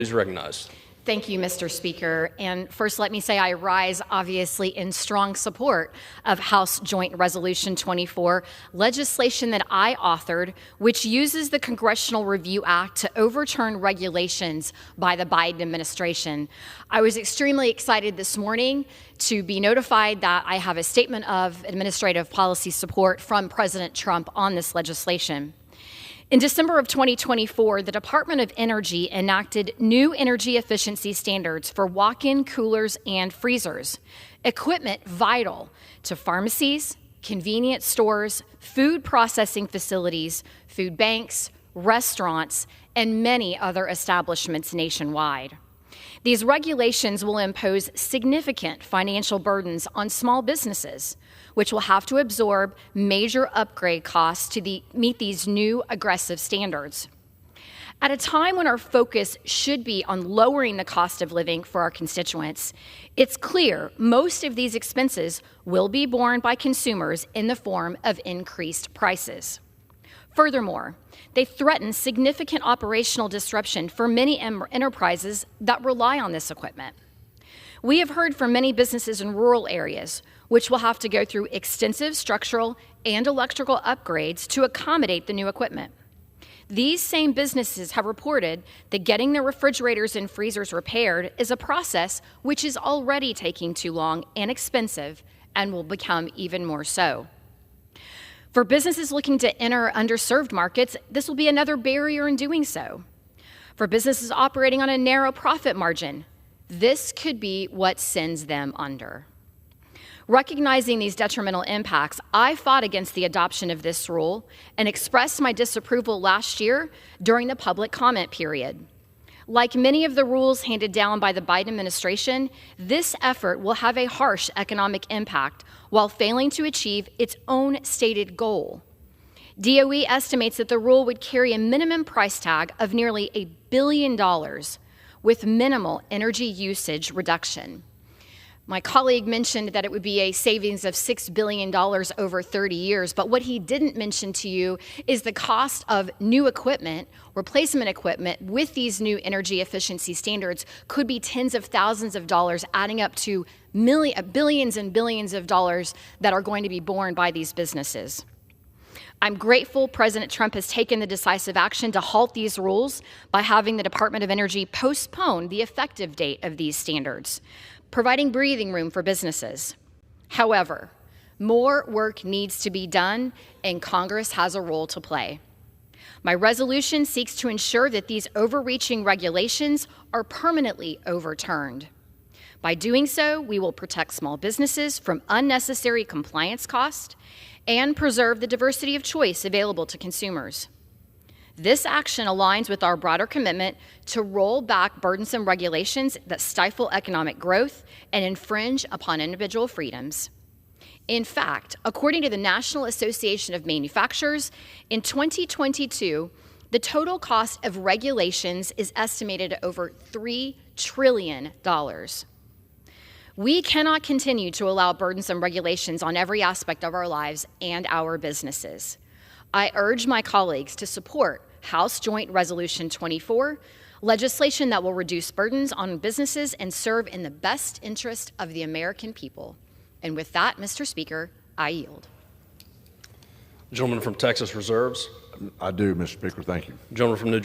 is recognized. Thank you, Mr. Speaker. And first, let me say I rise, obviously, in strong support of House Joint Resolution 24, legislation that I authored, which uses the Congressional Review Act to overturn regulations by the Biden administration. I was extremely excited this morning to be notified that I have a statement of administrative policy support from President Trump on this legislation. In December of 2024, the Department of Energy enacted new energy efficiency standards for walk-in coolers and freezers, equipment vital to pharmacies, convenience stores, food processing facilities, food banks, restaurants, and many other establishments nationwide. These regulations will impose significant financial burdens on small businesses, which will have to absorb major upgrade costs to meet these new aggressive standards. At a time when our focus should be on lowering the cost of living for our constituents, it's clear most of these expenses will be borne by consumers in the form of increased prices. Furthermore, they threaten significant operational disruption for many enterprises that rely on this equipment. We have heard from many businesses in rural areas, which will have to go through extensive structural and electrical upgrades to accommodate the new equipment. These same businesses have reported that getting their refrigerators and freezers repaired is a process which is already taking too long and expensive and will become even more so. For businesses looking to enter underserved markets, this will be another barrier in doing so. For businesses operating on a narrow profit margin, this could be what sends them under. Recognizing these detrimental impacts, I fought against the adoption of this rule and expressed my disapproval last year during the public comment period. Like many of the rules handed down by the Biden administration, this effort will have a harsh economic impact while failing to achieve its own stated goal. DOE estimates that the rule would carry a minimum price tag of nearly $1 billion with minimal energy usage reduction. My colleague mentioned that it would be a savings of $6 billion over 30 years, but what he didn't mention to you is the cost of new equipment, replacement equipment with these new energy efficiency standards could be tens of thousands of dollars, adding up to billions and billions of dollars that are going to be borne by these businesses. I'm grateful President Trump has taken the decisive action to halt these rules by having the Department of Energy postpone the effective date of these standards, providing breathing room for businesses. However, more work needs to be done, and Congress has a role to play. My resolution seeks to ensure that these overreaching regulations are permanently overturned. By doing so, we will protect small businesses from unnecessary compliance costs and preserve the diversity of choice available to consumers. This action aligns with our broader commitment to roll back burdensome regulations that stifle economic growth and infringe upon individual freedoms. In fact, according to the National Association of Manufacturers, in 2022, the total cost of regulations is estimated at over $3 trillion. We cannot continue to allow burdensome regulations on every aspect of our lives and our businesses. I urge my colleagues to support House Joint Resolution 24, legislation that will reduce burdens on businesses and serve in the best interest of the American people. And with that, Mr. Speaker, I yield. Gentleman from Texas reserves. I do, Mr. Speaker. Thank you. Gentleman from New